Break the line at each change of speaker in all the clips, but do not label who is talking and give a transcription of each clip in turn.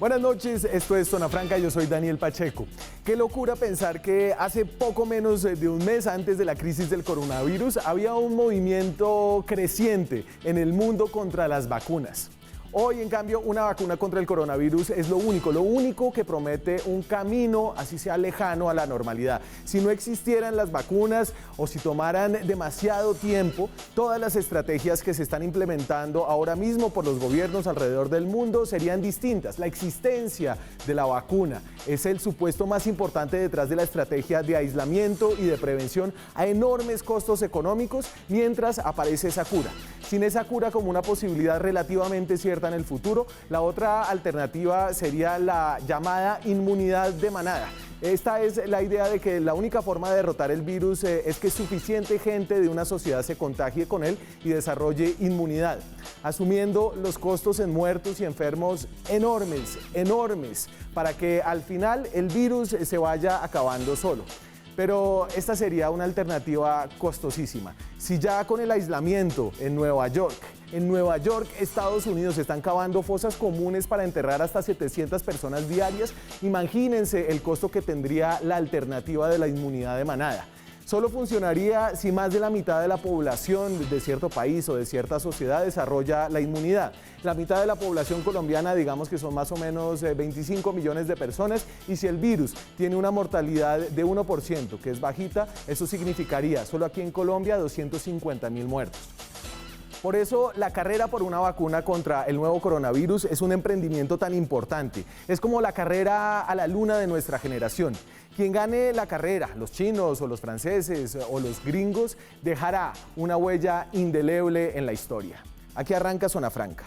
Buenas noches, esto es Zona Franca, yo soy Daniel Pacheco. Qué locura pensar que hace poco menos de un mes antes de la crisis del coronavirus había un movimiento creciente en el mundo contra las vacunas. Hoy, en cambio, una vacuna contra el coronavirus es lo único que promete un camino, así sea lejano, a la normalidad. Si no existieran las vacunas o si tomaran demasiado tiempo, todas las estrategias que se están implementando ahora mismo por los gobiernos alrededor del mundo serían distintas. La existencia de la vacuna es el supuesto más importante detrás de la estrategia de aislamiento y de prevención a enormes costos económicos, mientras aparece esa cura. Sin esa cura como una posibilidad relativamente cierta en el futuro, la otra alternativa sería la llamada inmunidad de manada. Esta es la idea de que la única forma de derrotar el virus es que suficiente gente de una sociedad se contagie con él y desarrolle inmunidad, asumiendo los costos en muertos y enfermos enormes, para que al final el virus se vaya acabando solo. Pero esta sería una alternativa costosísima. Si ya con el aislamiento en Nueva York, Estados Unidos, están cavando fosas comunes para enterrar hasta 700 personas diarias, imagínense el costo que tendría la alternativa de la inmunidad de manada. Solo funcionaría si más de la mitad de la población de cierto país o de cierta sociedad desarrolla la inmunidad. La mitad de la población colombiana, digamos que son más o menos 25 millones de personas, y si el virus tiene una mortalidad de 1%, que es bajita, eso significaría solo aquí en Colombia 250.000 muertos. Por eso, la carrera por una vacuna contra el nuevo coronavirus es un emprendimiento tan importante. Es como la carrera a la luna de nuestra generación. Quien gane la carrera, los chinos o los franceses o los gringos, dejará una huella indeleble en la historia. Aquí arranca Zona Franca.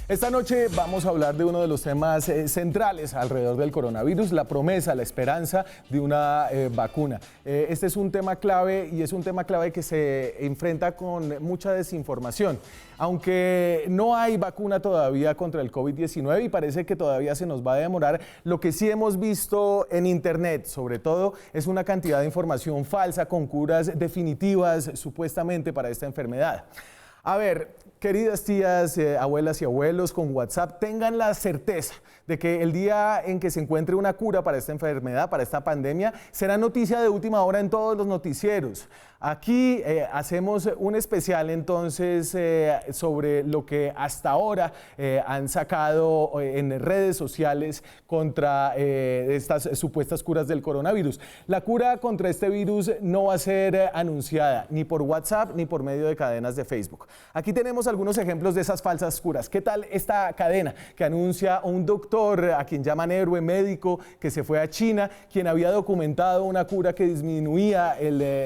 Esta noche vamos a hablar de uno de los temas centrales alrededor del coronavirus, la promesa, la esperanza de una vacuna. Este es un tema clave y es un tema clave que se enfrenta con mucha desinformación. Aunque no hay vacuna todavía contra el COVID-19 y parece que todavía se nos va a demorar, lo que sí hemos visto en Internet, sobre todo, es una cantidad de información falsa con curas definitivas supuestamente para esta enfermedad. A ver, queridas tías, abuelas y abuelos con WhatsApp, tengan la certeza de que el día en que se encuentre una cura para esta enfermedad, para esta pandemia, será noticia de última hora en todos los noticieros. Aquí hacemos un especial entonces sobre lo que hasta ahora han sacado en redes sociales contra estas supuestas curas del coronavirus. La cura contra este virus no va a ser anunciada ni por WhatsApp ni por medio de cadenas de Facebook. Aquí tenemos algunos ejemplos de esas falsas curas. ¿Qué tal esta cadena que anuncia a un doctor a quien llaman héroe médico que se fue a China, quien había documentado una cura que disminuía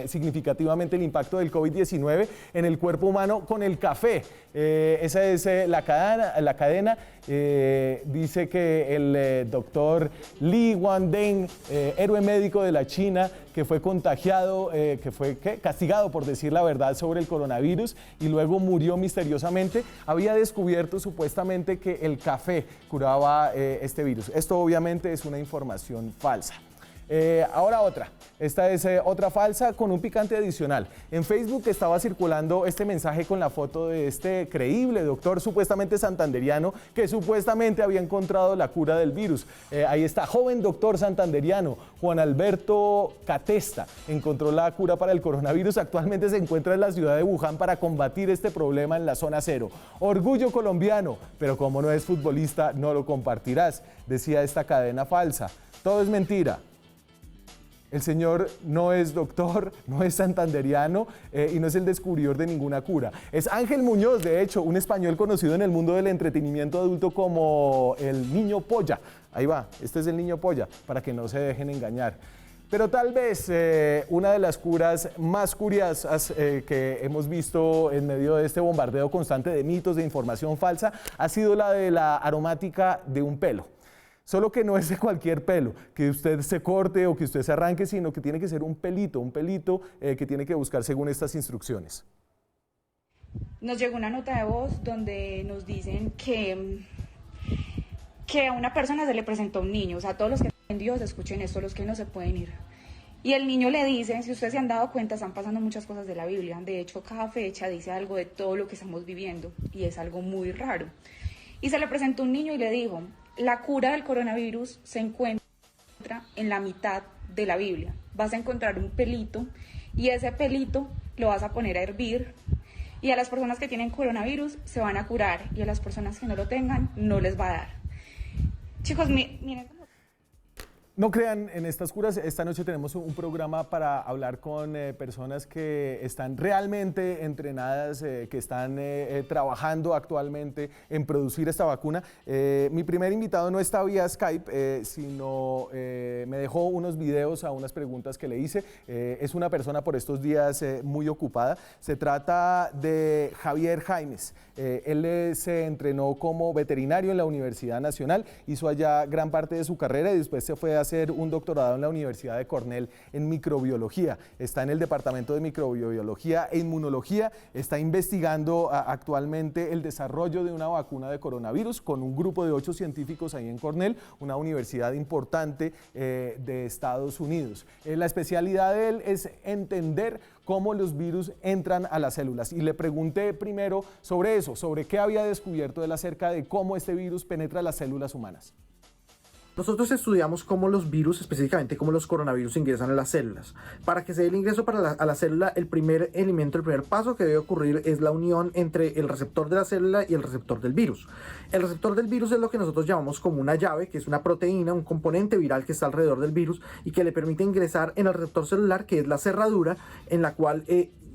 significativamente el impacto del COVID-19 en el cuerpo humano con el café? Esa es la cadena. Dice que el doctor Li Wandeng, héroe médico de la China, que fue contagiado, que fue castigado por decir la verdad sobre el coronavirus y luego murió misteriosamente, había descubierto supuestamente que el café curaba este virus. Esto obviamente es una información falsa. Ahora otra. Esta es otra falsa con un picante adicional. En Facebook estaba circulando este mensaje con la foto de este creíble doctor supuestamente santanderiano que supuestamente había encontrado la cura del virus. Ahí está, joven doctor santanderiano, Juan Alberto Catesta, encontró la cura para el coronavirus. Actualmente se encuentra en la ciudad de Wuhan para combatir este problema en la zona cero. Orgullo colombiano, pero como no es futbolista, no lo compartirás, decía esta cadena falsa. Todo es mentira. El señor no es doctor, no es santanderiano y no es el descubridor de ninguna cura. Es Ángel Muñoz, de hecho, un español conocido en el mundo del entretenimiento adulto como el Niño Polla. Ahí va, este es el Niño Polla, para que no se dejen engañar. Pero tal vez una de las curas más curiosas que hemos visto en medio de este bombardeo constante de mitos, de información falsa, ha sido la de la aromática de un pelo. Solo que no es de cualquier pelo, que usted se corte o que usted se arranque, sino que tiene que ser un pelito que tiene que buscar según estas instrucciones.
Nos llegó una nota de voz donde nos dicen que a una persona se le presentó un niño, o sea, todos los que creen en Dios, escuchen esto, los que no se pueden ir. Y el niño le dice, si ustedes se han dado cuenta, están pasando muchas cosas de la Biblia. De hecho, cada fecha dice algo de todo lo que estamos viviendo y es algo muy raro. Y se le presentó un niño y le dijo, la cura del coronavirus se encuentra en la mitad de la Biblia. Vas a encontrar un pelito y ese pelito lo vas a poner a hervir. Y a las personas que tienen coronavirus se van a curar y a las personas que no lo tengan no les va a dar. Chicos, miren.
No crean en estas curas. Esta noche tenemos un programa para hablar con personas que están realmente entrenadas, que están trabajando actualmente en producir esta vacuna. Mi primer invitado no está vía Skype, sino me dejó unos videos a unas preguntas que le hice. Es una persona por estos días muy ocupada. Se trata de Javier Jaimes. Él se entrenó como veterinario en la Universidad Nacional, hizo allá gran parte de su carrera y después se fue a hacer un doctorado en la Universidad de Cornell en microbiología. Está en el departamento de microbiología e inmunología, está investigando actualmente el desarrollo de una vacuna de coronavirus con un grupo de 8 científicos ahí en Cornell, una universidad importante de Estados Unidos. La especialidad de él es entender cómo los virus entran a las células. Y le pregunté primero sobre eso, sobre qué había descubierto él acerca de cómo este virus penetra las células humanas.
Nosotros estudiamos cómo los virus, específicamente cómo los coronavirus ingresan a las células. Para que se dé el ingreso a la célula, el primer elemento, el primer paso que debe ocurrir es la unión entre el receptor de la célula y el receptor del virus. El receptor del virus es lo que nosotros llamamos como una llave, que es una proteína, un componente viral que está alrededor del virus y que le permite ingresar en el receptor celular, que es la cerradura en la cual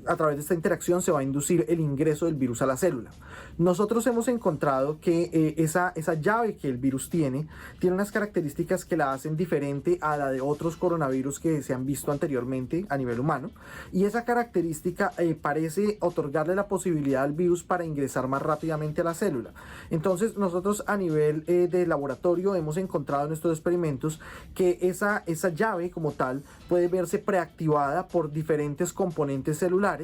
a través de esta interacción se va a inducir el ingreso del virus a la célula. Nosotros hemos encontrado que esa llave que el virus tiene unas características que la hacen diferente a la de otros coronavirus que se han visto anteriormente a nivel humano, y esa característica parece otorgarle la posibilidad al virus para ingresar más rápidamente a la célula. Entonces nosotros a nivel de laboratorio hemos encontrado en estos experimentos que esa llave como tal puede verse preactivada por diferentes componentes celulares,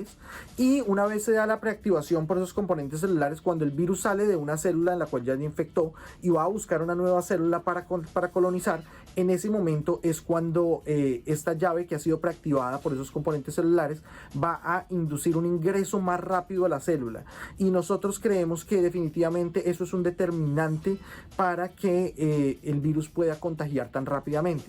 y una vez se da la preactivación por esos componentes celulares, cuando el virus sale de una célula en la cual ya se infectó y va a buscar una nueva célula para colonizar, en ese momento es cuando esta llave que ha sido preactivada por esos componentes celulares va a inducir un ingreso más rápido a la célula, y nosotros creemos que definitivamente eso es un determinante para que el virus pueda contagiar tan rápidamente.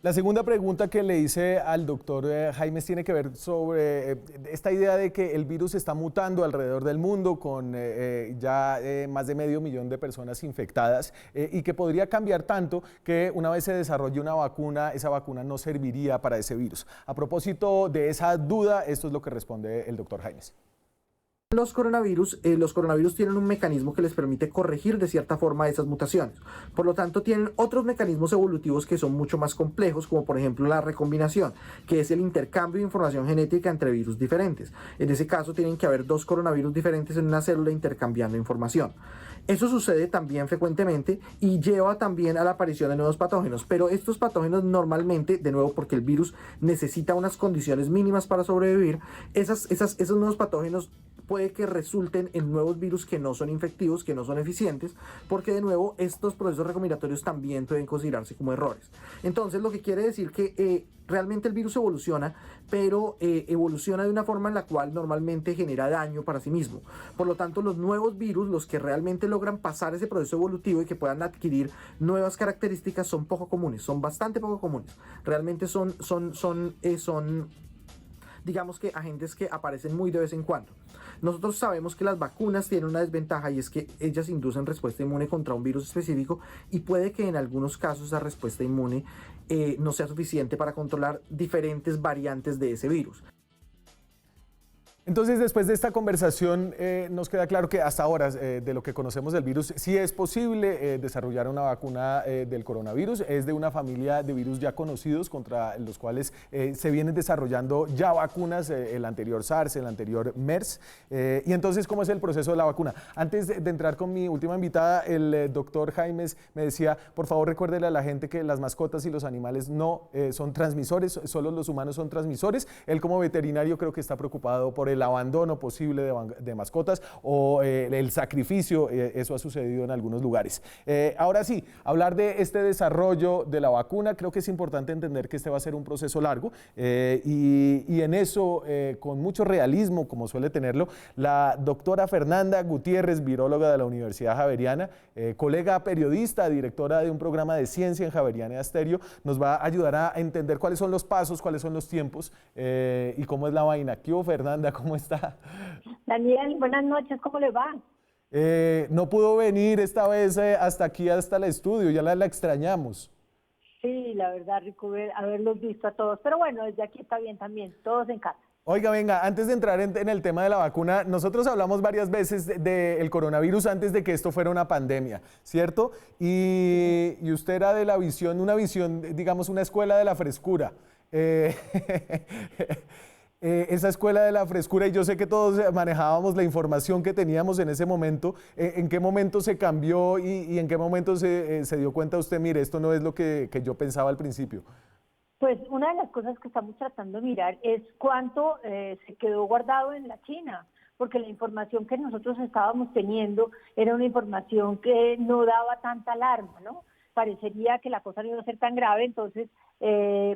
La segunda pregunta que le hice al doctor Jaimes tiene que ver sobre esta idea de que el virus está mutando alrededor del mundo con ya más de 500.000 de personas infectadas y que podría cambiar tanto que una vez se desarrolle una vacuna, esa vacuna no serviría para ese virus. A propósito de esa duda, esto es lo que responde el doctor Jaimes.
Los coronavirus tienen un mecanismo que les permite corregir de cierta forma esas mutaciones. Por lo tanto, tienen otros mecanismos evolutivos que son mucho más complejos, como por ejemplo la recombinación, que es el intercambio de información genética entre virus diferentes. En ese caso, tienen que haber 2 coronavirus diferentes en una célula intercambiando información. Eso sucede también frecuentemente y lleva también a la aparición de nuevos patógenos, pero estos patógenos normalmente, de nuevo porque el virus necesita unas condiciones mínimas para sobrevivir, esos nuevos patógenos puede que resulten en nuevos virus que no son infectivos, que no son eficientes, porque de nuevo estos procesos recombinatorios también pueden considerarse como errores. Entonces, lo que quiere decir que realmente el virus evoluciona, pero evoluciona de una forma en la cual normalmente genera daño para sí mismo. Por lo tanto, los nuevos virus, los que realmente logran pasar ese proceso evolutivo y que puedan adquirir nuevas características, son poco comunes, son bastante poco comunes. Realmente son digamos que agentes que aparecen muy de vez en cuando. Nosotros sabemos que las vacunas tienen una desventaja, y es que ellas inducen respuesta inmune contra un virus específico, y puede que en algunos casos esa respuesta inmune no sea suficiente para controlar diferentes variantes de ese virus.
Entonces, después de esta conversación, nos queda claro que hasta ahora, de lo que conocemos del virus, sí es posible desarrollar una vacuna del coronavirus. Es de una familia de virus ya conocidos contra los cuales se vienen desarrollando ya vacunas, el anterior SARS, el anterior MERS. Y entonces, ¿cómo es el proceso de la vacuna? Antes de entrar con mi última invitada, el doctor Jaimes me decía, por favor, recuérdele a la gente que las mascotas y los animales no son transmisores, solo los humanos son transmisores. Él como veterinario creo que está preocupado por el abandono posible de mascotas o el sacrificio, eso ha sucedido en algunos lugares. Ahora sí, hablar de este desarrollo de la vacuna, creo que es importante entender que este va a ser un proceso largo y en eso, con mucho realismo, como suele tenerlo, la doctora Fernanda Gutiérrez, viróloga de la Universidad Javeriana, colega periodista, directora de un programa de ciencia en Javeriana Estéreo, nos va a ayudar a entender cuáles son los pasos, cuáles son los tiempos y cómo es la vaina. ¿Qué hubo, Fernanda? ¿Cómo está?
Daniel, buenas noches, ¿cómo le va?
No pudo venir esta vez hasta aquí, hasta el estudio, ya la extrañamos.
Sí, la verdad, rico haberlos visto a todos, pero bueno, desde aquí está bien también, todos en casa.
Oiga, venga, antes de entrar en el tema de la vacuna, nosotros hablamos varias veces del coronavirus antes de que esto fuera una pandemia, ¿cierto? Y usted era de la visión, una visión, digamos, una escuela de la frescura. Esa escuela de la frescura, y yo sé que todos manejábamos la información que teníamos en ese momento. ¿En qué momento se cambió y en qué momento se dio cuenta usted, mire, esto no es lo que yo pensaba al principio?
Pues una de las cosas que estamos tratando de mirar es cuánto se quedó guardado en la China, porque la información que nosotros estábamos teniendo era una información que no daba tanta alarma, ¿no? Parecería que la cosa no iba a ser tan grave, entonces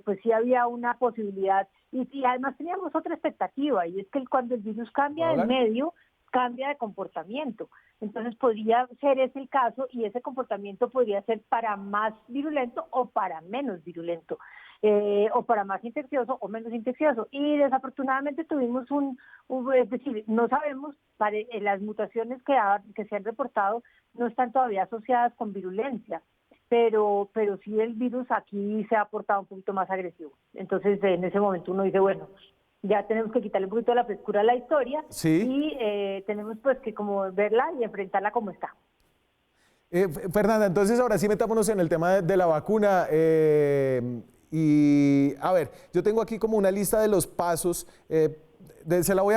pues sí había una posibilidad y además teníamos otra expectativa, y es que cuando el virus cambia de medio, cambia de comportamiento. Entonces podría ser ese el caso y ese comportamiento podría ser para más virulento o para menos virulento, o para más infeccioso o menos infeccioso. Y desafortunadamente tuvimos es decir, no sabemos, las mutaciones que se han reportado no están todavía asociadas con virulencia, pero sí el virus aquí se ha portado un poquito más agresivo. Entonces en ese momento uno dice, bueno, ya tenemos que quitarle un poquito de la frescura a la historia.
¿Sí?
Y tenemos pues que como verla y enfrentarla como está.
Fernanda, entonces ahora sí metámonos en el tema de la vacuna. Y a ver, yo tengo aquí como una lista de los pasos. La voy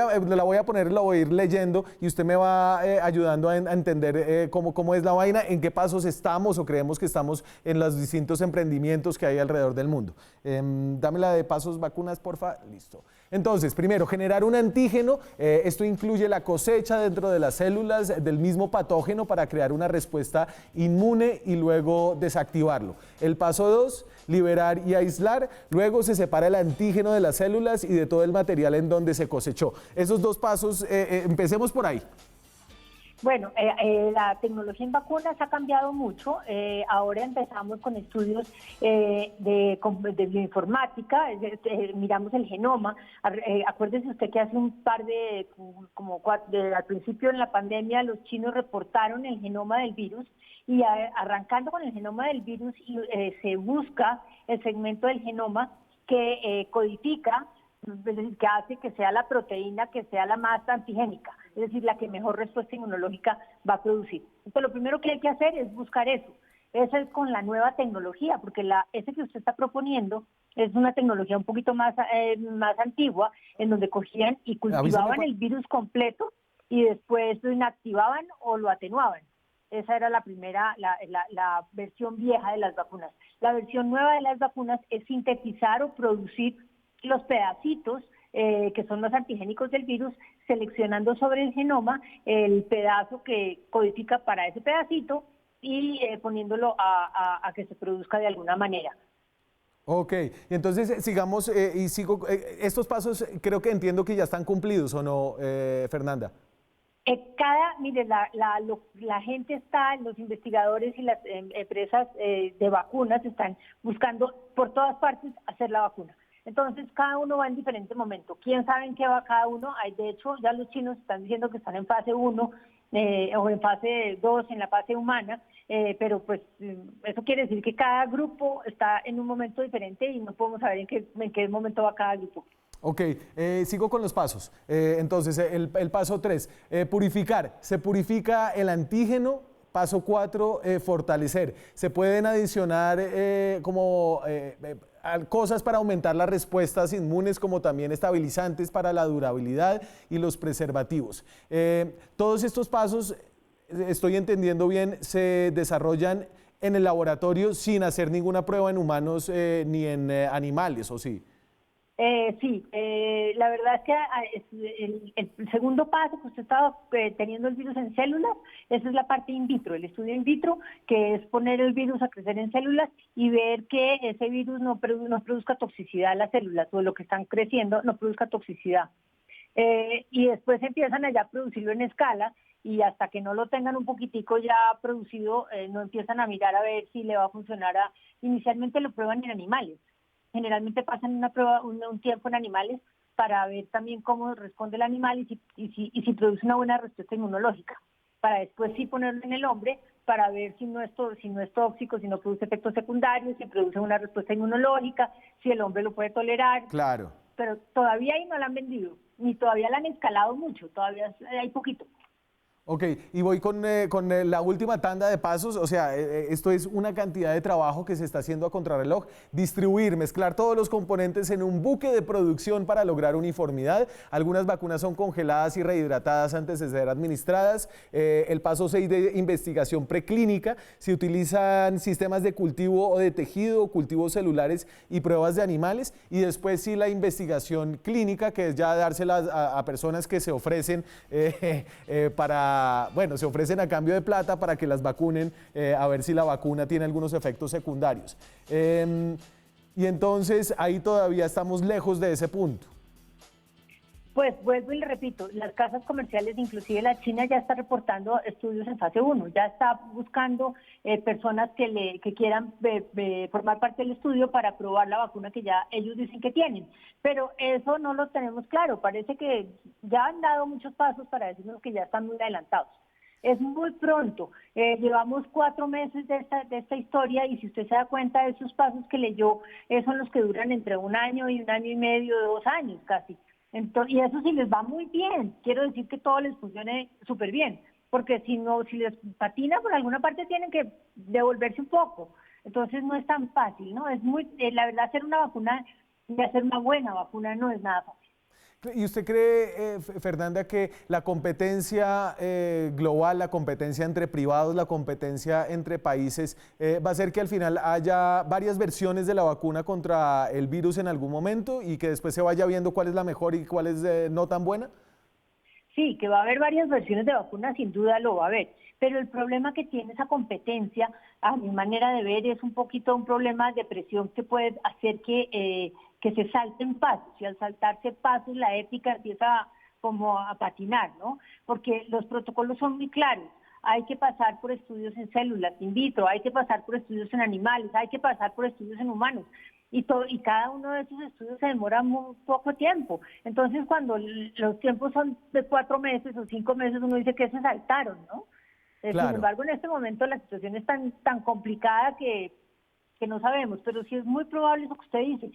a poner, la voy a ir leyendo y usted me va ayudando a entender cómo es la vaina, en qué pasos estamos o creemos que estamos en los distintos emprendimientos que hay alrededor del mundo. Dame la de pasos vacunas, porfa. Listo. Entonces, primero, generar un antígeno. Esto incluye la cosecha dentro de las células del mismo patógeno para crear una respuesta inmune y luego desactivarlo. El paso 2, liberar y aislar. Luego se separa el antígeno de las células y de todo el material en donde se cosechó. Esos dos pasos, empecemos por ahí.
Bueno, la tecnología en vacunas ha cambiado mucho. Ahora empezamos con estudios de bioinformática, miramos el genoma. Acuérdese usted que hace un par al principio en la pandemia los chinos reportaron el genoma del virus y arrancando con el genoma del virus se busca el segmento del genoma que codifica, es decir, que hace que sea la proteína que sea la más antigénica, es decir, la que mejor respuesta inmunológica va a producir. Entonces, lo primero que hay que hacer es buscar eso. Eso es con la nueva tecnología, porque ese que usted está proponiendo es una tecnología un poquito más antigua, en donde cogían y cultivaban el virus completo y después lo inactivaban o lo atenuaban. Esa era la primera, la versión vieja de las vacunas. La versión nueva de las vacunas es sintetizar o producir los pedacitos que son los antigénicos del virus, seleccionando sobre el genoma el pedazo que codifica para ese pedacito y poniéndolo a que se produzca de alguna manera.
Ok, entonces sigamos y sigo. Estos pasos creo que entiendo que ya están cumplidos, ¿o no, Fernanda?
Mire, la gente está, los investigadores y las empresas de vacunas están buscando por todas partes hacer la vacuna. Entonces, cada uno va en diferente momento. ¿Quién sabe en qué va cada uno? De hecho, ya los chinos están diciendo que están en fase 1 o en fase 2, en la fase humana, pero pues eso quiere decir que cada grupo está en un momento diferente y no podemos saber en qué momento va cada grupo.
Ok, sigo con los pasos. Entonces, el paso 3, purificar. Se purifica el antígeno. Paso 4, fortalecer. Se pueden adicionar cosas para aumentar las respuestas inmunes, como también estabilizantes para la durabilidad y los preservativos. Todos estos pasos, estoy entendiendo bien, se desarrollan en el laboratorio sin hacer ninguna prueba en humanos ni en animales, ¿o sí?
Sí, la verdad es que el segundo paso que usted estaba teniendo el virus en células, esa es la parte in vitro, el estudio in vitro, que es poner el virus a crecer en células y ver que ese virus no produzca toxicidad a las células, o lo que están creciendo no produzca toxicidad. Y después empiezan allá a producirlo en escala, y hasta que no lo tengan un poquitico ya producido, no empiezan a mirar a ver si le va a funcionar. Inicialmente lo prueban en animales. Generalmente pasan una prueba, un tiempo en animales para ver también cómo responde el animal y si produce una buena respuesta inmunológica, para después sí ponerlo en el hombre para ver si no es tóxico, si no produce efectos secundarios, si produce una respuesta inmunológica, si el hombre lo puede tolerar.
Claro.
Pero todavía ahí no la han vendido, ni todavía la han escalado mucho, todavía hay poquito.
Ok, y voy con la última tanda de pasos. O sea, esto es una cantidad de trabajo que se está haciendo a contrarreloj. Distribuir, mezclar todos los componentes en un buque de producción para lograr uniformidad. Algunas vacunas son congeladas y rehidratadas antes de ser administradas. El paso 6 de investigación preclínica. Se utilizan sistemas de cultivo o de tejido, cultivos celulares y pruebas de animales. Y después sí la investigación clínica, que es ya dárselas a personas que se ofrecen se ofrecen a cambio de plata para que las vacunen, a ver si la vacuna tiene algunos efectos secundarios. Y entonces ahí todavía estamos lejos de ese punto.
Pues vuelvo y le repito, las casas comerciales, inclusive la China, ya está reportando estudios en fase 1, ya está buscando personas que quieran formar parte del estudio para probar la vacuna que ya ellos dicen que tienen. Pero eso no lo tenemos claro, parece que ya han dado muchos pasos para decirnos que ya están muy adelantados. Es muy pronto, llevamos 4 meses de esta historia, y si usted se da cuenta, esos pasos que leyó son los que duran entre 1 año y 1 año y medio, 2 años casi. Entonces, y eso sí les va muy bien, quiero decir que todo les funcione súper bien, porque si les patina por alguna parte tienen que devolverse un poco, entonces no es tan fácil, ¿no? Es muy, la verdad, hacer una vacuna y hacer una buena vacuna no es nada fácil.
¿Y usted cree, Fernanda, que la competencia global, la competencia entre privados, la competencia entre países, va a hacer que al final haya varias versiones de la vacuna contra el virus en algún momento y que después se vaya viendo cuál es la mejor y cuál es no tan buena?
Sí, que va a haber varias versiones de vacunas, sin duda lo va a haber, pero el problema que tiene esa competencia, a mi manera de ver, es un poquito un problema de presión que puede hacer que se salten pasos, y al saltarse pasos la ética empieza como a patinar, ¿no? Porque los protocolos son muy claros. Hay que pasar por estudios en células in vitro, hay que pasar por estudios en animales, hay que pasar por estudios en humanos. Y cada uno de esos estudios se demora muy poco tiempo. Entonces, cuando los tiempos son de 4 meses o 5 meses, uno dice que se saltaron, ¿no?
Claro.
Sin embargo, en este momento la situación es tan complicada que no sabemos, pero sí es muy probable eso que usted dice.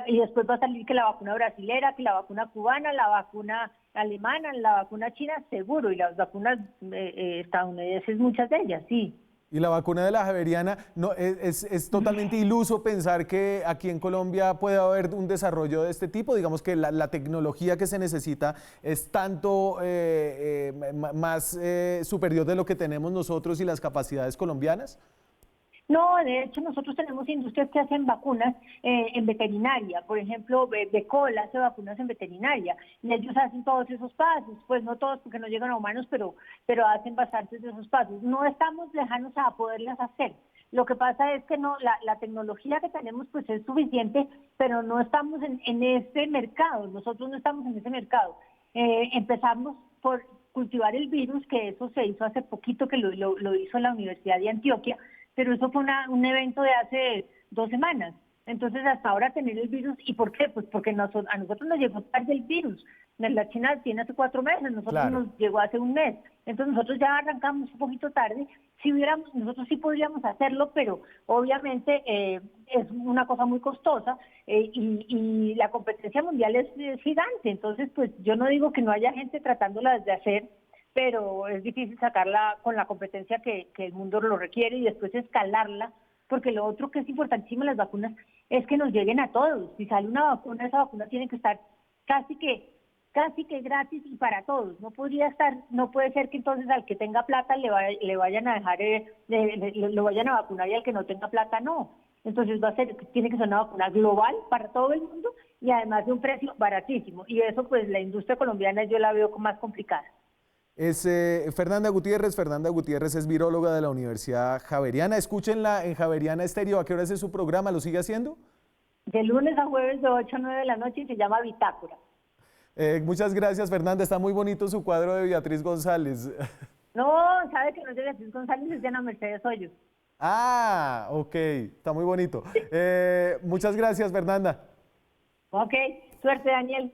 Y después va a salir que la vacuna brasilera, que la vacuna cubana, la vacuna alemana, la vacuna china, seguro, y las vacunas estadounidenses, muchas de ellas, sí.
Y la vacuna de la javeriana, no, es totalmente iluso pensar que aquí en Colombia puede haber un desarrollo de este tipo. Digamos que la tecnología que se necesita es tanto más superior de lo que tenemos nosotros y las capacidades colombianas.
No, de hecho nosotros tenemos industrias que hacen vacunas en veterinaria. Por ejemplo, Becol hace vacunas en veterinaria y ellos hacen todos esos pasos. Pues no todos porque no llegan a humanos, pero hacen bastantes de esos pasos. No estamos lejanos a poderlas hacer. Lo que pasa es que no, la tecnología que tenemos pues es suficiente, pero no estamos en ese mercado. Nosotros no estamos en ese mercado. Empezamos por cultivar el virus, que eso se hizo hace poquito, que lo hizo la Universidad de Antioquia, pero eso fue un evento de hace 2 semanas. Entonces, hasta ahora tener el virus, ¿y por qué? Pues porque a nosotros nos llegó tarde el virus. La China tiene hace 4 meses, nosotros
Claro.
nos llegó hace un mes. Entonces nosotros ya arrancamos un poquito tarde. Si hubiéramos, nosotros sí podríamos hacerlo, pero obviamente es una cosa muy costosa y la competencia mundial es gigante. Entonces, pues yo no digo que no haya gente tratándola de hacer, pero es difícil sacarla con la competencia que el mundo lo requiere y después escalarla, porque lo otro que es importantísimo en las vacunas es que nos lleguen a todos. Si sale una vacuna, esa vacuna tiene que estar casi que gratis y para todos. No puede ser que entonces al que tenga plata le vayan a dejar, lo vayan a vacunar y al que no tenga plata no. Entonces tiene que ser una vacuna global para todo el mundo y además de un precio baratísimo. Y eso pues la industria colombiana yo la veo más complicada.
Es Fernanda Gutiérrez. Fernanda Gutiérrez es viróloga de la Universidad Javeriana. Escúchenla en Javeriana Estéreo. ¿A qué hora es su programa? ¿Lo sigue haciendo?
De lunes a jueves de 8 a 9 de la noche y se llama Bitácora.
Muchas gracias, Fernanda. Está muy bonito su cuadro de Beatriz González.
No, sabe que no es de Beatriz González, es de Ana Mercedes Hoyos.
Ah, ok. Está muy bonito. Muchas gracias, Fernanda.
Ok, suerte, Daniel.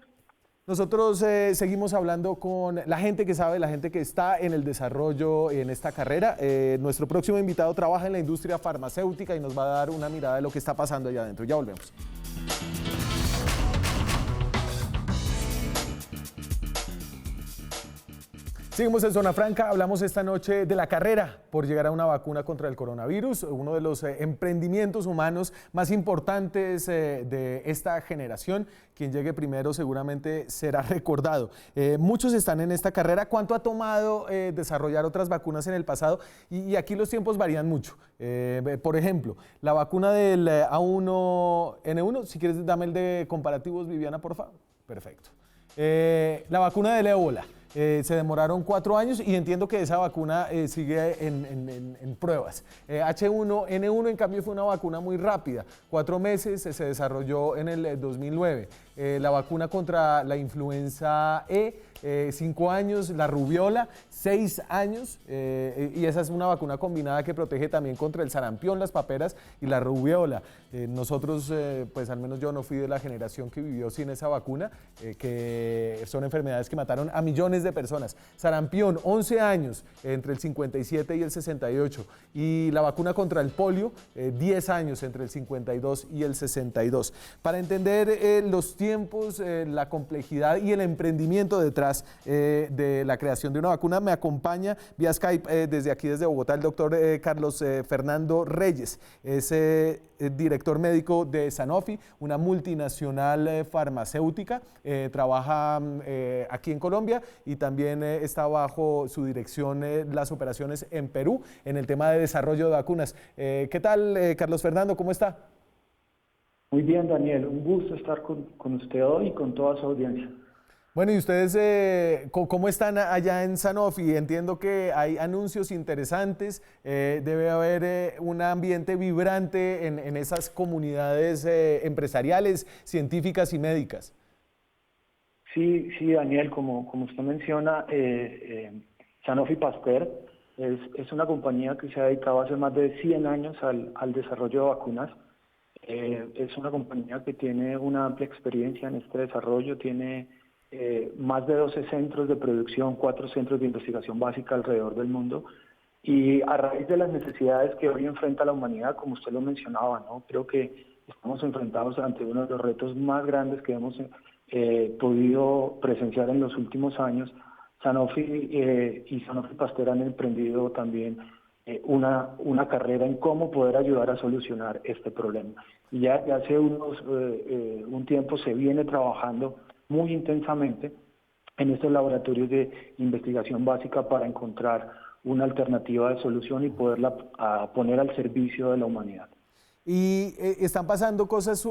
Nosotros seguimos hablando con la gente que sabe, la gente que está en el desarrollo en esta carrera. Nuestro próximo invitado trabaja en la industria farmacéutica y nos va a dar una mirada de lo que está pasando allá adentro. Ya volvemos. Seguimos en Zona Franca, hablamos esta noche de la carrera por llegar a una vacuna contra el coronavirus, uno de los emprendimientos humanos más importantes de esta generación. Quien llegue primero seguramente será recordado. Muchos están en esta carrera. ¿Cuánto ha tomado desarrollar otras vacunas en el pasado? Y aquí los tiempos varían mucho. Por ejemplo, la vacuna del A1N1, si quieres dame el de comparativos, Viviana, por favor. Perfecto. La vacuna del ébola. Se demoraron 4 años y entiendo que esa vacuna sigue en pruebas. H1N1 en cambio fue una vacuna muy rápida, 4 meses, se desarrolló en el 2009. La vacuna contra la influenza E, 5 años, la rubiola, 6 años, y esa es una vacuna combinada que protege también contra el sarampión, las paperas y la rubiola. Nosotros, pues al menos yo no fui de la generación que vivió sin esa vacuna, que son enfermedades que mataron a millones de personas. Sarampión, 11 años, entre el 57 y el 68, y la vacuna contra el polio, 10 años, entre el 52 y el 62. Para entender los tiempos, la complejidad y el emprendimiento detrás de la creación de una vacuna, me acompaña vía Skype desde aquí, desde Bogotá, el doctor Carlos Fernando Reyes. Es director médico de Sanofi, una multinacional farmacéutica. Trabaja aquí en Colombia y también está bajo su dirección las operaciones en Perú en el tema de desarrollo de vacunas. ¿Qué tal, Carlos Fernando? ¿Cómo está?
Muy bien, Daniel. Un gusto estar con usted hoy y con toda su audiencia.
Bueno, ¿y ustedes cómo están allá en Sanofi? Entiendo que hay anuncios interesantes, debe haber un ambiente vibrante en esas comunidades empresariales, científicas y médicas.
Sí, Daniel, como usted menciona, Sanofi Pasteur es una compañía que se ha dedicado hace más de 100 años al desarrollo de vacunas. Es una compañía que tiene una amplia experiencia en este desarrollo, tiene más de 12 centros de producción, 4 centros de investigación básica alrededor del mundo, y a raíz de las necesidades que hoy enfrenta la humanidad, como usted lo mencionaba, ¿no? Creo que estamos enfrentados ante uno de los retos más grandes que hemos podido presenciar en los últimos años. Sanofi y Sanofi Pasteur han emprendido también una carrera en cómo poder ayudar a solucionar este problema. Y ya hace un tiempo se viene trabajando muy intensamente en estos laboratorios de investigación básica para encontrar una alternativa de solución y poderla poner al servicio de la humanidad.
Y están pasando cosas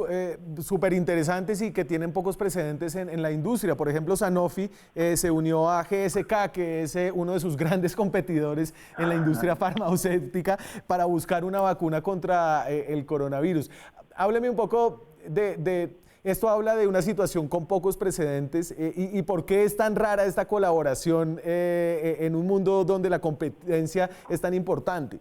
súper interesantes y que tienen pocos precedentes en la industria. Por ejemplo, Sanofi se unió a GSK, que es uno de sus grandes competidores en la industria farmacéutica, para buscar una vacuna contra el coronavirus. Hábleme un poco de esto. Habla de una situación con pocos precedentes y por qué es tan rara esta colaboración en un mundo donde la competencia es tan importante.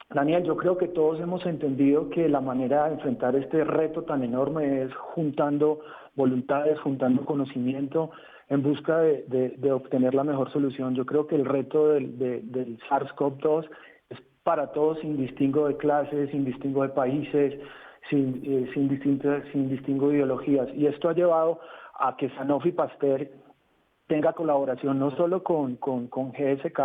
Daniel, yo creo que todos hemos entendido que la manera de enfrentar este reto tan enorme es juntando voluntades, juntando conocimiento en busca de obtener la mejor solución. Yo creo que el reto del SARS-CoV-2 es para todos, sin distingo de clases, sin distingo de países, sin distingo de ideologías. Y esto ha llevado a que Sanofi Pasteur tenga colaboración no solo con GSK,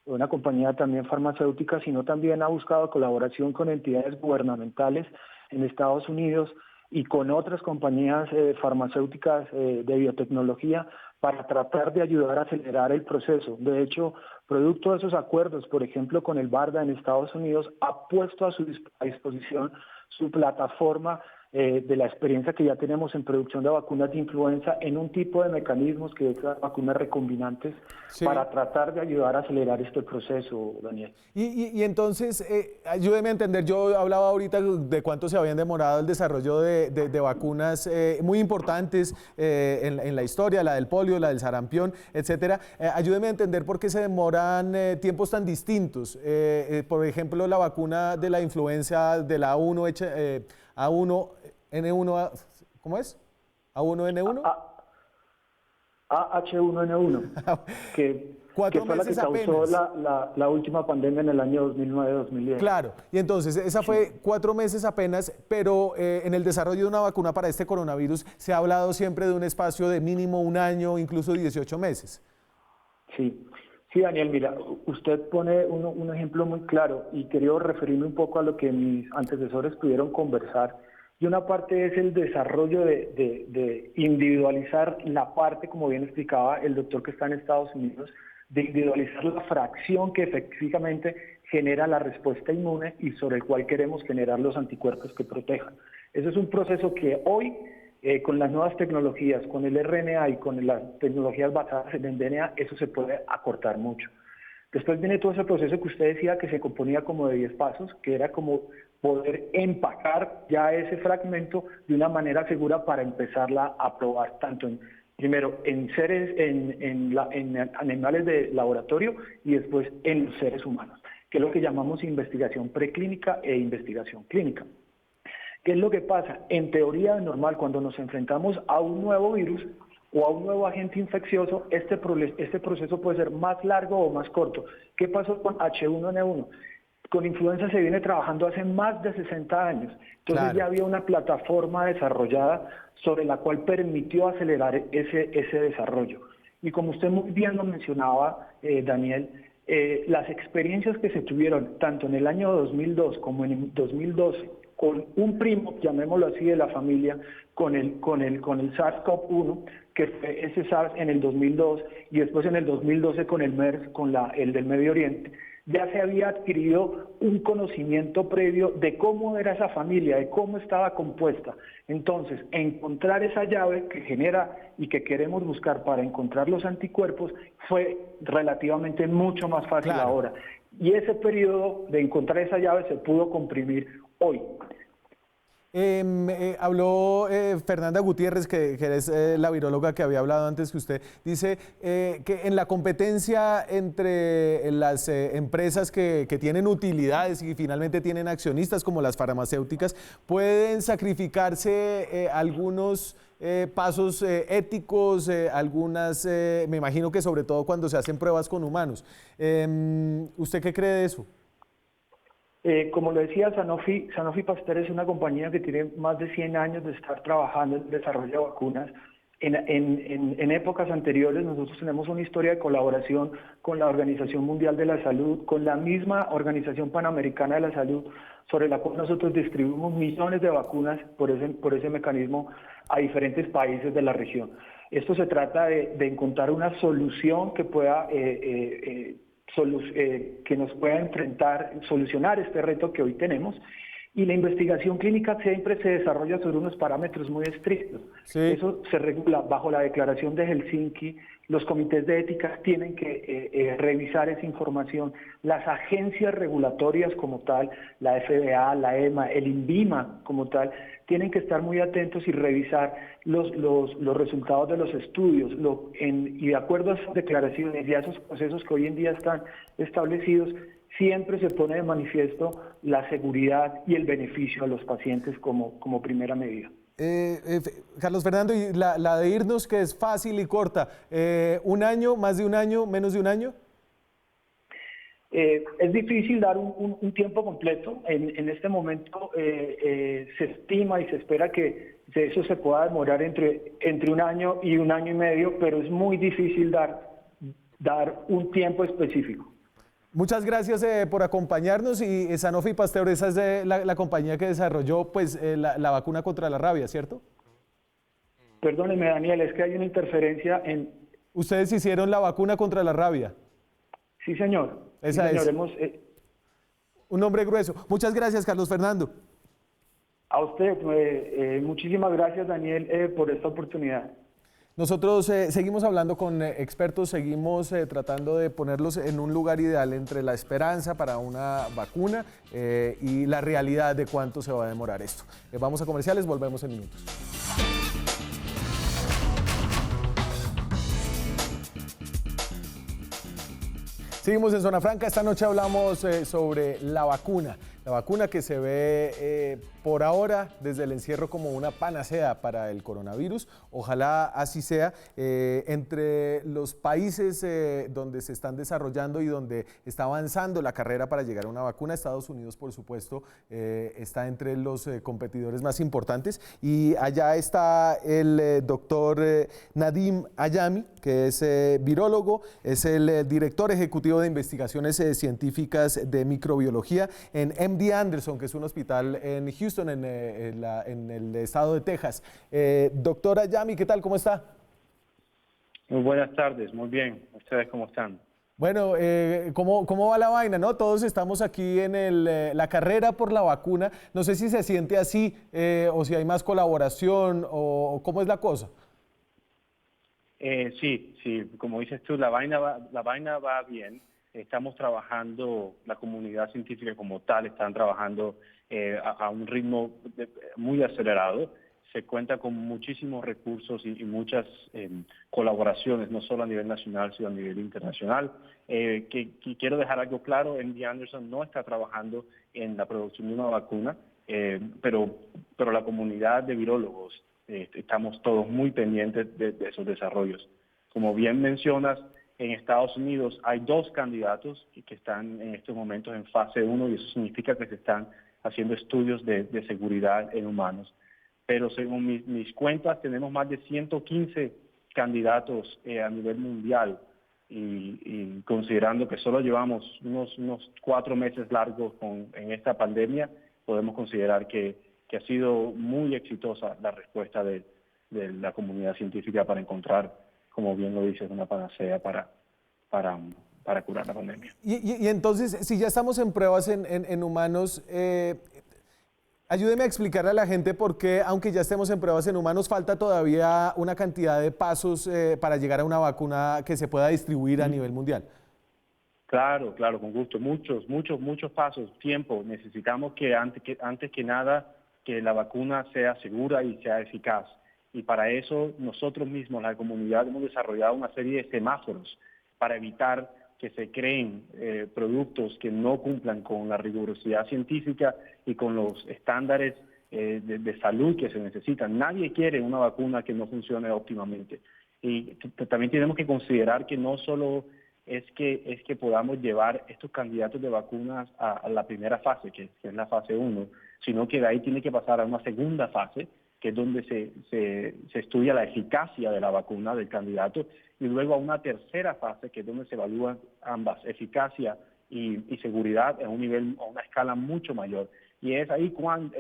una compañía también farmacéutica, sino también ha buscado colaboración con entidades gubernamentales en Estados Unidos y con otras compañías farmacéuticas de biotecnología para tratar de ayudar a acelerar el proceso. De hecho, producto de esos acuerdos, por ejemplo, con el BARDA en Estados Unidos, ha puesto a disposición su plataforma de la experiencia que ya tenemos en producción de vacunas de influenza en un tipo de mecanismos que es las vacunas recombinantes, sí, para tratar de ayudar a acelerar este proceso, Daniel.
Y entonces, ayúdeme a entender, yo hablaba ahorita de cuánto se habían demorado el desarrollo de vacunas muy importantes en la historia, la del polio, la del sarampión, etcétera. Ayúdeme a entender por qué se demoran tiempos tan distintos. Por ejemplo, la vacuna de la influenza de la A1N1, ¿cómo es? ¿A1N1?
H1N1, que fue la que causó la última pandemia en el año 2009-2010.
Claro, y entonces esa fue 4 meses apenas, pero en el desarrollo de una vacuna para este coronavirus se ha hablado siempre de un espacio de mínimo 1 año, incluso 18 meses.
Sí, Daniel, mira, usted pone un ejemplo muy claro y quería referirme un poco a lo que mis antecesores pudieron conversar. Y una parte es el desarrollo de individualizar la parte, como bien explicaba el doctor que está en Estados Unidos, de individualizar la fracción que efectivamente genera la respuesta inmune y sobre el cual queremos generar los anticuerpos que protejan. Eso es un proceso que hoy, con las nuevas tecnologías, con el RNA y con las tecnologías basadas en el DNA, eso se puede acortar mucho. Después viene todo ese proceso que usted decía que se componía como de 10 pasos, que era como poder empacar ya ese fragmento de una manera segura para empezarla a probar, tanto primero en seres, en animales de laboratorio y después en los seres humanos, que es lo que llamamos investigación preclínica e investigación clínica. ¿Qué es lo que pasa? En teoría normal, cuando nos enfrentamos a un nuevo virus o a un nuevo agente infeccioso, este proceso puede ser más largo o más corto. ¿Qué pasó con H1N1? Con influenza se viene trabajando hace más de 60 años. Entonces claro, ya había una plataforma desarrollada sobre la cual permitió acelerar ese desarrollo. Y como usted muy bien lo mencionaba, Daniel, las experiencias que se tuvieron tanto en el año 2002 como en el 2012, con un primo, llamémoslo así, de la familia, con el SARS-CoV-1, que fue ese SARS en el 2002, y después en el 2012 con el MERS, con el del Medio Oriente, ya se había adquirido un conocimiento previo de cómo era esa familia, de cómo estaba compuesta. Entonces, encontrar esa llave que genera y que queremos buscar para encontrar los anticuerpos fue relativamente mucho más fácil claro, ahora. Y ese periodo de encontrar esa llave se pudo comprimir hoy.
Habló Fernanda Gutiérrez, que es la viróloga que había hablado antes que usted, dice que en la competencia entre las empresas que tienen utilidades y finalmente tienen accionistas como las farmacéuticas, pueden sacrificarse algunos pasos éticos, algunas, me imagino que sobre todo cuando se hacen pruebas con humanos. ¿Usted qué cree de eso?
Como lo decía, Sanofi Pasteur es una compañía que tiene más de 100 años de estar trabajando en el desarrollo de vacunas. En épocas anteriores nosotros tenemos una historia de colaboración con la Organización Mundial de la Salud, con la misma Organización Panamericana de la Salud, sobre la cual nosotros distribuimos millones de vacunas por ese mecanismo a diferentes países de la región. Esto se trata de encontrar una solución que pueda que nos pueda solucionar este reto que hoy tenemos, y la investigación clínica siempre se desarrolla sobre unos parámetros muy estrictos. Sí. Eso se regula bajo la Declaración de Helsinki. Los comités de ética tienen que revisar esa información. Las agencias regulatorias como tal, la FDA, la EMA, el INVIMA como tal, tienen que estar muy atentos y revisar los resultados de los estudios y de acuerdo a esas declaraciones y a esos procesos que hoy en día están establecidos, siempre se pone de manifiesto la seguridad y el beneficio a los pacientes como primera medida.
Carlos Fernando, y la de irnos, que es fácil y corta, ¿un año, más de un año, menos de un año?
Es difícil dar un tiempo completo. En este momento se estima y se espera que eso se pueda demorar entre un año y medio, pero es muy difícil dar un tiempo específico.
Muchas gracias por acompañarnos, y Sanofi Pasteur, esa es la compañía que desarrolló pues, la vacuna contra la rabia, ¿cierto?
Perdóneme, Daniel, es que hay una interferencia en...
Ustedes hicieron la vacuna contra la rabia.
Sí, señor.
Esa
sí, señor.
es. Un nombre grueso. Muchas gracias, Carlos Fernando.
A usted, muchísimas gracias, Daniel, por esta oportunidad.
Nosotros seguimos hablando con expertos, seguimos tratando de ponerlos en un lugar ideal entre la esperanza para una vacuna y la realidad de cuánto se va a demorar esto. Vamos a comerciales, volvemos en minutos. Seguimos en Zona Franca. Esta noche hablamos sobre la vacuna que se ve por ahora desde el encierro como una panacea para el coronavirus. Ojalá así sea. Entre los países donde se están desarrollando y donde está avanzando la carrera para llegar a una vacuna, Estados Unidos, por supuesto, está entre los competidores más importantes. Y allá está el doctor Nadim Ayami, que es virólogo, es el director ejecutivo de investigaciones científicas de microbiología en MD Anderson, que es un hospital en Houston, en el estado de Texas. Doctor Ayami, ¿qué tal? ¿Cómo está?
Muy buenas tardes, muy bien. ¿Ustedes cómo están?
Bueno, ¿cómo va la vaina, no? Todos estamos aquí en la carrera por la vacuna. No sé si se siente así o si hay más colaboración o cómo es la cosa.
Sí, como dices tú, la vaina va bien. Estamos trabajando, la comunidad científica como tal, están trabajando a un ritmo muy acelerado. Se cuenta con muchísimos recursos y muchas colaboraciones, no solo a nivel nacional, sino a nivel internacional. Quiero dejar algo claro, MD Anderson no está trabajando en la producción de una vacuna, pero la comunidad de virólogos estamos todos muy pendientes de esos desarrollos. Como bien mencionas, en Estados Unidos hay 2 candidatos que están en estos momentos en fase 1 y eso significa que se están haciendo estudios de seguridad en humanos. Pero según mis cuentas tenemos más de 115 candidatos a nivel mundial y considerando que solo llevamos unos 4 meses largos en esta pandemia, podemos considerar que ha sido muy exitosa la respuesta de la comunidad científica para encontrar, como bien lo dices, una panacea para curar la pandemia.
Y entonces, si ya estamos en pruebas en humanos, ayúdeme a explicarle a la gente por qué, aunque ya estemos en pruebas en humanos, falta todavía una cantidad de pasos para llegar a una vacuna que se pueda distribuir a nivel mundial.
Claro, con gusto. Muchos pasos, tiempo. Necesitamos que antes que nada, que la vacuna sea segura y sea eficaz. Y para eso nosotros mismos, la comunidad, hemos desarrollado una serie de semáforos para evitar que se creen productos que no cumplan con la rigurosidad científica y con los estándares de salud que se necesitan. Nadie quiere una vacuna que no funcione óptimamente. Y también tenemos que considerar que no solo es que podamos llevar estos candidatos de vacunas a la primera fase, que es la fase 1, sino que de ahí tiene que pasar a una segunda fase, que es donde se estudia la eficacia de la vacuna del candidato, y luego a una tercera fase, que es donde se evalúan ambas, eficacia y seguridad a una escala mucho mayor. Y es ahí cuando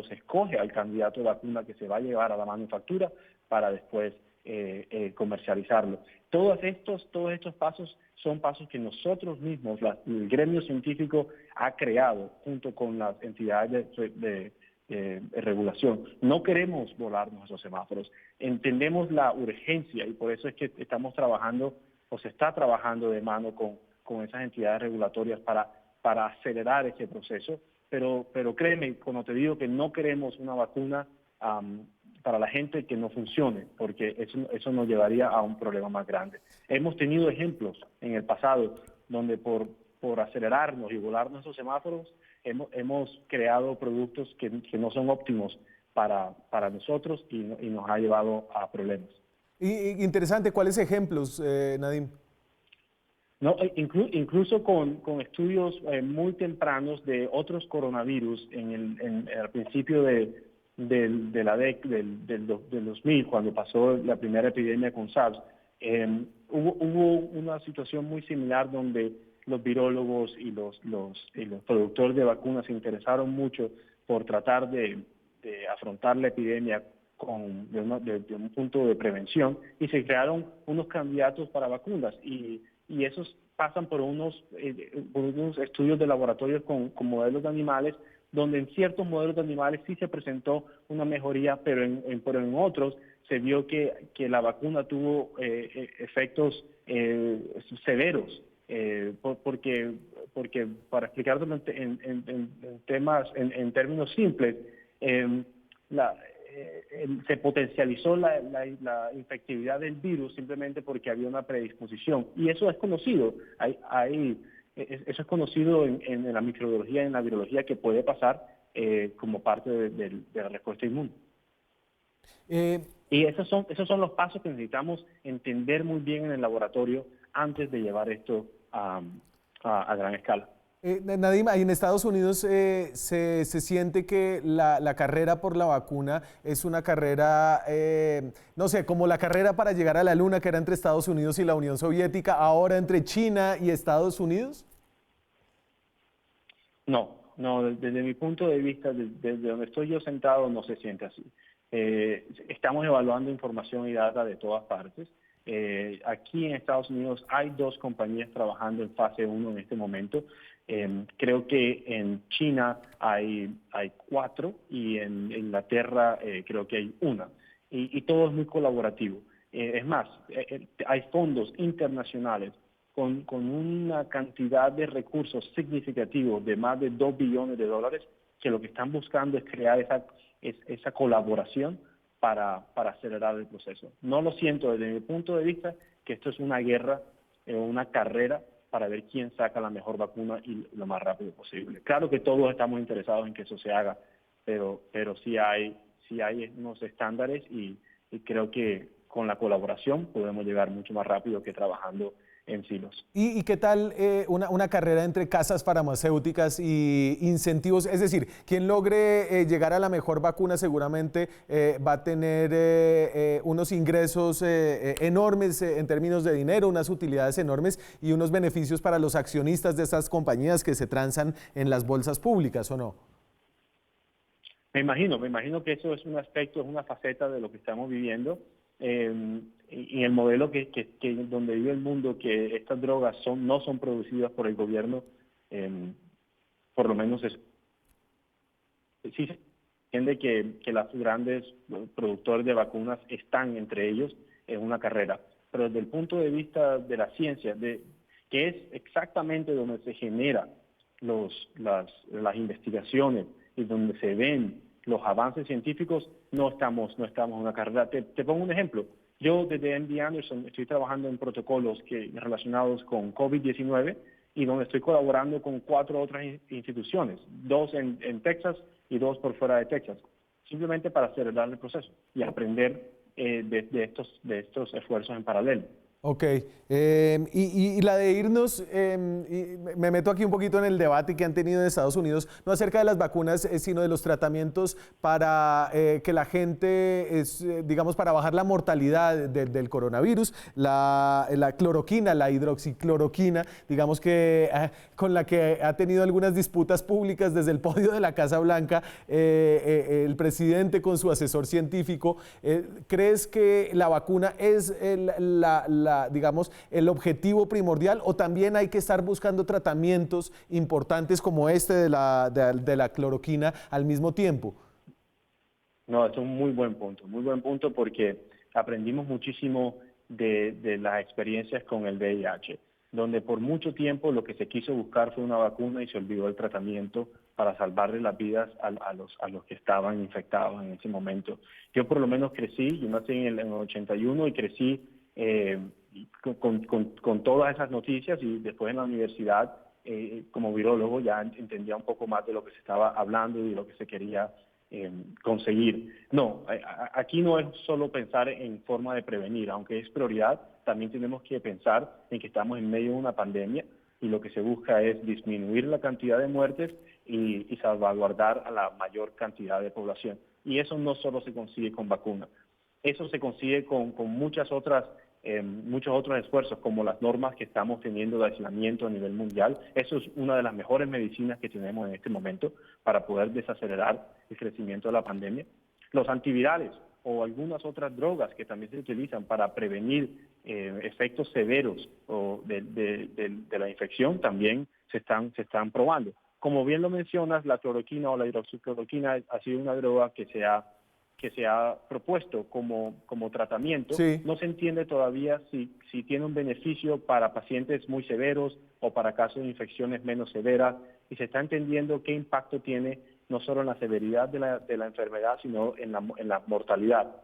se escoge al candidato de vacuna que se va a llevar a la manufactura para después comercializarlo. Todos estos pasos son pasos que nosotros mismos, el gremio científico ha creado junto con las entidades de regulación. No queremos volarnos esos semáforos. Entendemos la urgencia y por eso es que estamos trabajando o se está trabajando de mano con esas entidades regulatorias para acelerar ese proceso. Pero créeme, cuando te digo que no queremos una vacuna para la gente que no funcione, porque eso nos llevaría a un problema más grande. Hemos tenido ejemplos en el pasado donde por acelerarnos y volarnos esos semáforos hemos creado productos que no son óptimos para nosotros y nos ha llevado a problemas.
Interesante, ¿cuáles ejemplos, Nadim?
No, incluso con estudios muy tempranos de otros coronavirus al principio del 2000, cuando pasó la primera epidemia con SARS, hubo una situación muy similar donde los virólogos y los productores de vacunas se interesaron mucho por tratar de afrontar la epidemia desde un punto de prevención, y se crearon unos candidatos para vacunas y esos pasan por unos estudios de laboratorios con modelos de animales, donde en ciertos modelos de animales sí se presentó una mejoría, pero en otros se vio que la vacuna tuvo efectos severos, porque para explicarlo en términos simples, se potencializó la infectividad del virus simplemente porque había una predisposición, y eso es conocido. Eso es conocido en la microbiología y en la virología, que puede pasar como parte de la respuesta inmune. Y esos son los pasos que necesitamos entender muy bien en el laboratorio antes de llevar esto a gran escala.
Nadim, ahí en Estados Unidos se siente que la carrera por la vacuna es una carrera, no sé, como la carrera para llegar a la Luna, que era entre Estados Unidos y la Unión Soviética, ahora entre China y Estados Unidos.
No, desde mi punto de vista, desde donde estoy yo sentado, no se siente así. Estamos evaluando información y data de todas partes. Aquí en Estados Unidos hay 2 compañías trabajando en fase 1 en este momento. Creo que en China hay 4 y en Inglaterra creo que hay 1. Y todo es muy colaborativo. Es más, hay fondos internacionales con una cantidad de recursos significativos de más de $2 billones, que lo que están buscando es crear esa colaboración para acelerar el proceso. No lo siento desde mi punto de vista que esto es una guerra, una carrera para ver quién saca la mejor vacuna y lo más rápido posible. Claro que todos estamos interesados en que eso se haga, pero sí hay unos estándares y creo que con la colaboración podemos llegar mucho más rápido que trabajando en silos.
¿Y qué tal una carrera entre casas farmacéuticas y incentivos? Es decir, quien logre llegar a la mejor vacuna seguramente va a tener unos ingresos enormes en términos de dinero, unas utilidades enormes y unos beneficios para los accionistas de estas compañías que se transan en las bolsas públicas, ¿o no?
Me imagino que eso es un aspecto, es una faceta de lo que estamos viviendo. Y el modelo que donde vive el mundo, que estas drogas no son producidas por el gobierno, por lo menos sí se entiende que los grandes productores de vacunas están entre ellos en una carrera. Pero desde el punto de vista de la ciencia, que es exactamente donde se generan las investigaciones y donde se ven los avances científicos, no estamos en una carrera. Te pongo un ejemplo. Yo desde MD Anderson estoy trabajando en protocolos relacionados con COVID-19 y donde estoy colaborando con 4 otras instituciones, 2 en Texas y 2 por fuera de Texas, simplemente para acelerar el proceso y aprender de estos esfuerzos en paralelo.
Ok, y la de irnos, y me meto aquí un poquito en el debate que han tenido en Estados Unidos, no acerca de las vacunas, sino de los tratamientos para que la gente, digamos, para bajar la mortalidad del coronavirus, la cloroquina, la hidroxicloroquina, digamos que con la que ha tenido algunas disputas públicas desde el podio de la Casa Blanca, el presidente con su asesor científico. ¿Crees que la vacuna es digamos, el objetivo primordial, o también hay que estar buscando tratamientos importantes como este de la cloroquina al mismo tiempo?
No, es un muy buen punto porque aprendimos muchísimo de las experiencias con el VIH, donde por mucho tiempo lo que se quiso buscar fue una vacuna y se olvidó el tratamiento para salvarle las vidas a los que estaban infectados en ese momento. Yo por lo menos crecí, yo nací en el 81 y crecí con todas esas noticias, y después en la universidad como virólogo ya entendía un poco más de lo que se estaba hablando y de lo que se quería conseguir. No, aquí no es solo pensar en forma de prevenir, aunque es prioridad, también tenemos que pensar en que estamos en medio de una pandemia y lo que se busca es disminuir la cantidad de muertes y salvaguardar a la mayor cantidad de población. Y eso no solo se consigue con vacunas, eso se consigue con muchos otros esfuerzos, como las normas que estamos teniendo de aislamiento a nivel mundial. Eso es una de las mejores medicinas que tenemos en este momento para poder desacelerar el crecimiento de la pandemia. Los antivirales o algunas otras drogas que también se utilizan para prevenir efectos severos de la infección también se están probando. Como bien lo mencionas, la cloroquina o la hidroxicloroquina ha sido una droga que se ha propuesto como tratamiento.
Sí.
No se entiende todavía si tiene un beneficio para pacientes muy severos o para casos de infecciones menos severas, y se está entendiendo qué impacto tiene no solo en la severidad de la enfermedad, sino en la mortalidad.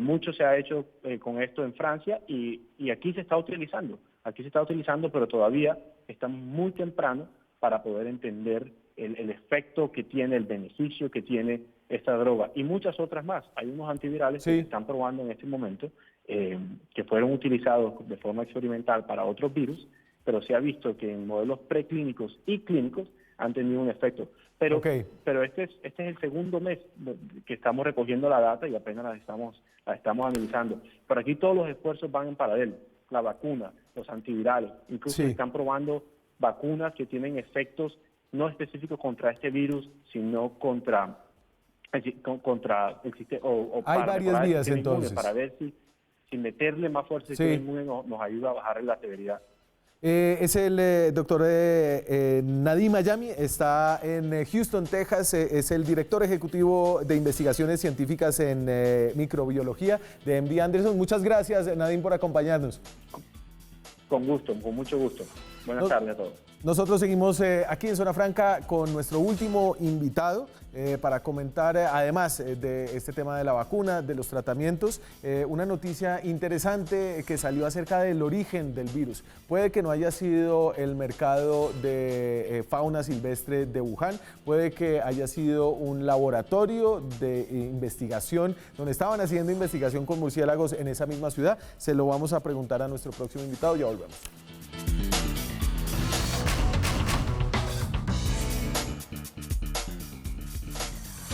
Mucho se ha hecho con esto en Francia y aquí se está utilizando. Aquí se está utilizando, pero todavía estamos muy temprano para poder entender el efecto que tiene, el beneficio que tiene esta droga y muchas otras más. Hay unos antivirales que se están probando en este momento que fueron utilizados de forma experimental para otros virus, pero se ha visto que en modelos preclínicos y clínicos han tenido un efecto. Pero este es el segundo mes que estamos recogiendo la data y apenas la estamos analizando. Por aquí todos los esfuerzos van en paralelo. La vacuna, los antivirales, incluso se están probando vacunas que tienen efectos no específicos contra este virus, sino contra el sistema, o
hay
para
varias vías entonces.
Para ver si meterle más fuerza al sistema inmune nos ayuda a bajar la severidad.
Es el doctor Nadim Ayami, está en Houston, Texas, es el director ejecutivo de investigaciones científicas en microbiología de MD Anderson. Muchas gracias, Nadim, por acompañarnos.
Con gusto, con mucho gusto. Buenas tardes a todos.
Nosotros seguimos aquí en Zona Franca con nuestro último invitado para comentar, además de este tema de la vacuna, de los tratamientos, una noticia interesante que salió acerca del origen del virus. Puede que no haya sido el mercado de fauna silvestre de Wuhan, puede que haya sido un laboratorio de investigación donde estaban haciendo investigación con murciélagos en esa misma ciudad. Se lo vamos a preguntar a nuestro próximo invitado, ya volvemos.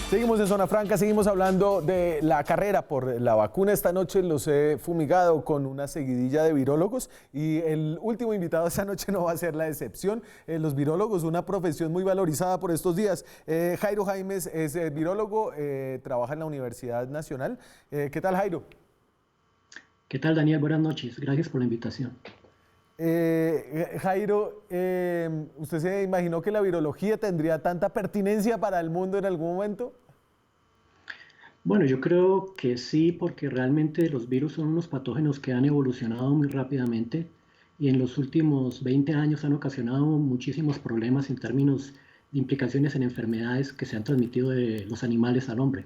Seguimos en Zona Franca, seguimos hablando de la carrera por la vacuna. Esta noche los he fumigado con una seguidilla de virólogos y el último invitado esta noche no va a ser la excepción. Los virólogos, una profesión muy valorizada por estos días. Jairo Jaimes es virólogo, trabaja en la Universidad Nacional. ¿Qué tal, Jairo?
¿Qué tal, Daniel? Buenas noches, gracias por la invitación.
Jairo, ¿usted se imaginó que la virología tendría tanta pertinencia para el mundo en algún momento?
Bueno, yo creo que sí, porque realmente los virus son unos patógenos que han evolucionado muy rápidamente y en los últimos 20 años han ocasionado muchísimos problemas en términos de implicaciones en enfermedades que se han transmitido de los animales al hombre.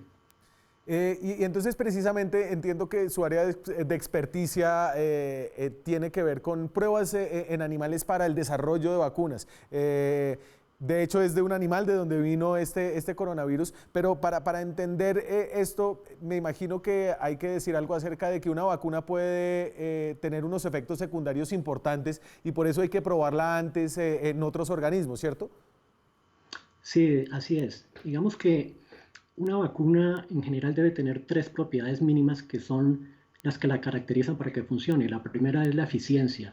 Y entonces precisamente entiendo que su área de experticia tiene que ver con pruebas en animales para el desarrollo de vacunas. De hecho es de un animal de donde vino este coronavirus, pero para entender esto me imagino que hay que decir algo acerca de que una vacuna puede tener unos efectos secundarios importantes y por eso hay que probarla antes en otros organismos, ¿cierto?
Sí, así es. Digamos que una vacuna en general debe tener 3 propiedades mínimas que son las que la caracterizan para que funcione. La primera es la eficiencia.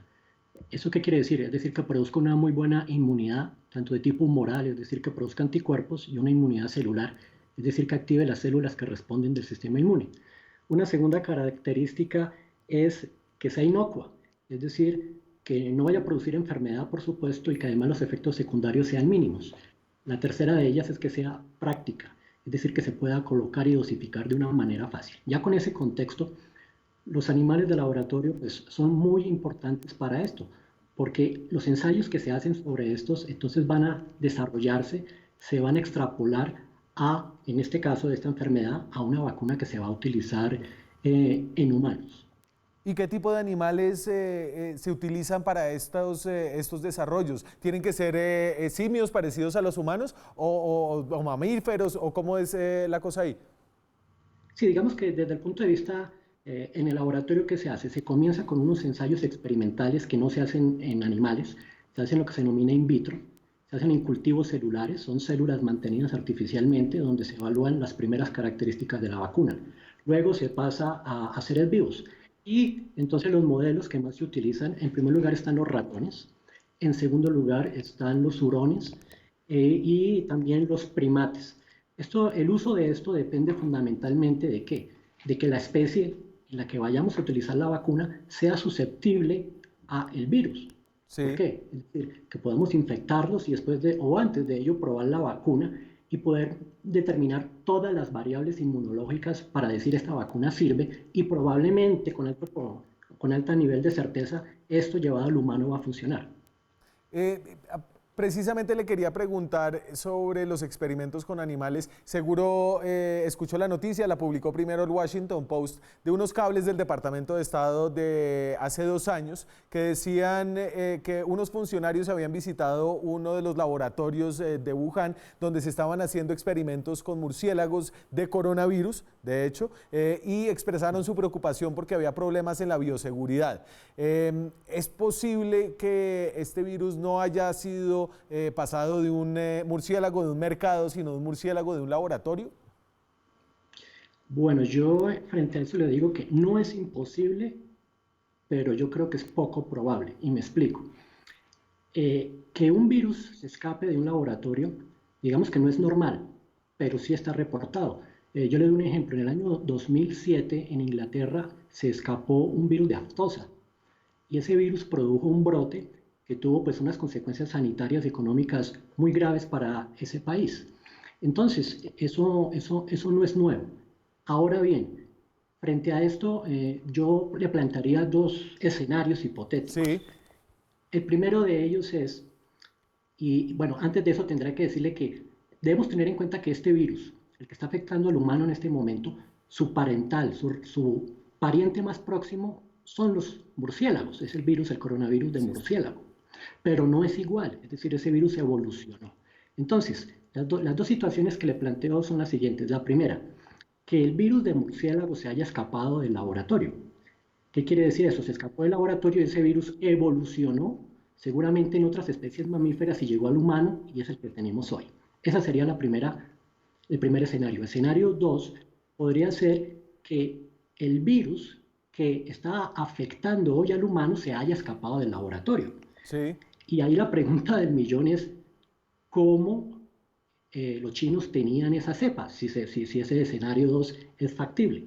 ¿Eso qué quiere decir? Es decir, que produzca una muy buena inmunidad, tanto de tipo humoral, es decir, que produzca anticuerpos, y una inmunidad celular, es decir, que active las células que responden del sistema inmune. Una segunda característica es que sea inocua, es decir, que no vaya a producir enfermedad, por supuesto, y que además los efectos secundarios sean mínimos. La tercera de ellas es que sea práctica, es decir, que se pueda colocar y dosificar de una manera fácil. Ya con ese contexto, los animales de laboratorio pues, son muy importantes para esto, porque los ensayos que se hacen sobre estos entonces van a desarrollarse, se van a extrapolar a, en este caso de esta enfermedad, a una vacuna que se va a utilizar en humanos.
¿Y qué tipo de animales se utilizan para estos desarrollos? ¿Tienen que ser simios parecidos a los humanos o mamíferos o cómo es la cosa ahí?
Sí, digamos que desde el punto de vista en el laboratorio que se hace, se comienza con unos ensayos experimentales que no se hacen en animales, se hacen lo que se denomina in vitro, se hacen en cultivos celulares, son células mantenidas artificialmente donde se evalúan las primeras características de la vacuna. Luego se pasa a seres vivos y entonces los modelos que más se utilizan, en primer lugar están los ratones, en segundo lugar están los hurones y también los primates. El uso de esto depende fundamentalmente de ¿qué? De que la especie en la que vayamos a utilizar la vacuna sea susceptible a el virus.
Sí.
¿Por qué? Es decir, que podamos infectarlos y después o antes de ello probar la vacuna y poder determinar todas las variables inmunológicas para decir esta vacuna sirve y probablemente con alto nivel de certeza esto llevado al humano va a funcionar.
Precisamente le quería preguntar sobre los experimentos con animales. Seguro escuchó la noticia, la publicó primero el Washington Post, de unos cables del Departamento de Estado de hace 2 años que decían que unos funcionarios habían visitado uno de los laboratorios de Wuhan donde se estaban haciendo experimentos con murciélagos de coronavirus, de hecho, y expresaron su preocupación porque había problemas en la bioseguridad. ¿Es posible que este virus no haya sido pasado de un murciélago de un mercado, sino de un murciélago de un laboratorio?
Bueno, yo frente a eso le digo que no es imposible, pero yo creo que es poco probable, y me explico. Que un virus se escape de un laboratorio, digamos que no es normal, pero sí está reportado. Yo le doy un ejemplo, en el año 2007 en Inglaterra se escapó un virus de aftosa, y ese virus produjo un brote que tuvo pues unas consecuencias sanitarias y económicas muy graves para ese país. Entonces, eso no es nuevo. Ahora bien, frente a esto, yo le plantearía 2 escenarios hipotéticos.
Sí.
El primero de ellos es, y bueno, antes de eso tendré que decirle que debemos tener en cuenta que este virus, el que está afectando al humano en este momento, su parental, su pariente más próximo son los murciélagos, es el virus, el coronavirus de murciélago. Pero no es igual, es decir, ese virus evolucionó. Entonces, las 2 situaciones que le planteo son las siguientes. La primera, que el virus de murciélago se haya escapado del laboratorio. ¿Qué quiere decir eso? Se escapó del laboratorio y ese virus evolucionó seguramente en otras especies mamíferas y llegó al humano y es el que tenemos hoy. Esa sería el primer escenario. Escenario 2 podría ser que el virus que está afectando hoy al humano se haya escapado del laboratorio.
Sí.
Y ahí la pregunta del millón es cómo los chinos tenían esa cepa, si ese escenario 2 es factible.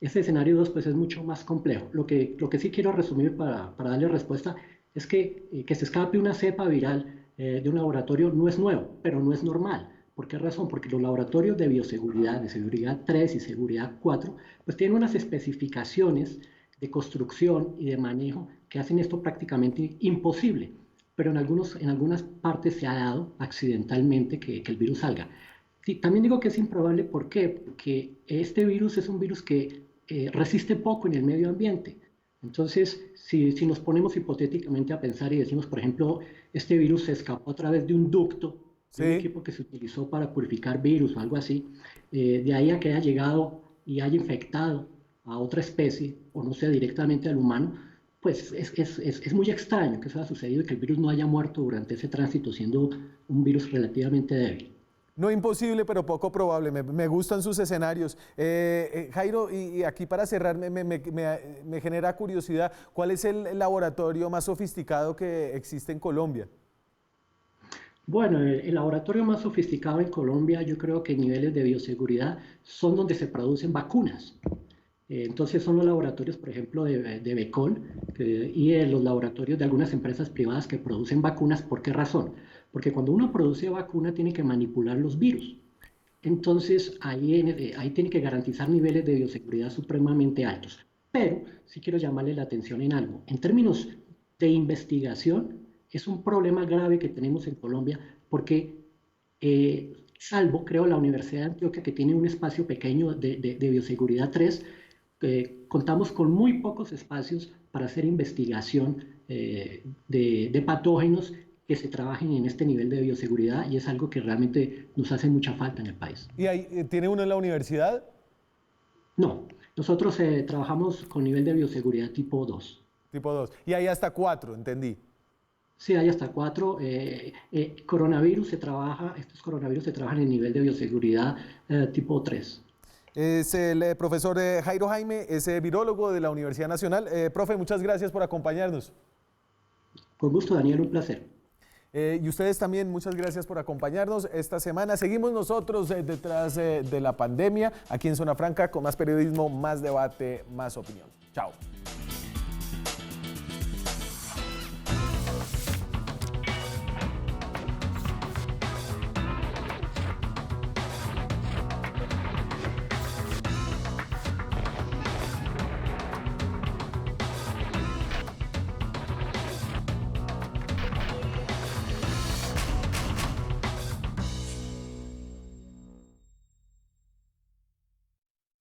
Ese escenario 2 pues es mucho más complejo. Lo que sí quiero resumir para darle respuesta es que se escape una cepa viral de un laboratorio no es nuevo, pero no es normal. ¿Por qué razón? Porque los laboratorios de bioseguridad, de seguridad 3 y seguridad 4, pues tienen unas especificaciones de construcción y de manejo que hacen esto prácticamente imposible, pero en algunas partes se ha dado accidentalmente que el virus salga. Sí, también digo que es improbable, ¿por qué? Porque este virus es un virus que resiste poco en el medio ambiente. Entonces, si nos ponemos hipotéticamente a pensar y decimos, por ejemplo, este virus se escapó a través de un ducto,
sí,
un equipo que se utilizó para purificar virus o algo así, de ahí a que haya llegado y haya infectado a otra especie, o no sea directamente al humano, pues es muy extraño que eso haya sucedido y que el virus no haya muerto durante ese tránsito, siendo un virus relativamente débil.
No imposible, pero poco probable. Me gustan sus escenarios. Jairo, y aquí para cerrar, me genera curiosidad, ¿cuál es el laboratorio más sofisticado que existe en Colombia?
Bueno, el laboratorio más sofisticado en Colombia, yo creo que en niveles de bioseguridad son donde se producen vacunas. Entonces son los laboratorios, por ejemplo, de Becol y los laboratorios de algunas empresas privadas que producen vacunas. ¿Por qué razón? Porque cuando uno produce vacuna tiene que manipular los virus. Entonces ahí tiene que garantizar niveles de bioseguridad supremamente altos. Pero sí quiero llamarle la atención en algo. En términos de investigación, es un problema grave que tenemos en Colombia porque, salvo, creo, la Universidad de Antioquia, que tiene un espacio pequeño de bioseguridad 3, contamos con muy pocos espacios para hacer investigación de patógenos que se trabajen en este nivel de bioseguridad, y es algo que realmente nos hace mucha falta en el país.
¿Y tiene uno en la universidad?
No, nosotros trabajamos con nivel de bioseguridad tipo 2.
Tipo 2. Y hay hasta 4, entendí.
Sí, hay hasta 4. Estos coronavirus se trabajan en nivel de bioseguridad tipo 3.
Es el profesor Jairo Jaime, es virólogo de la Universidad Nacional. Profe, muchas gracias por acompañarnos.
Con gusto, Daniel, un placer.
Y ustedes también, muchas gracias por acompañarnos esta semana. Seguimos nosotros detrás de la pandemia, aquí en Zona Franca, con más periodismo, más debate, más opinión. Chao.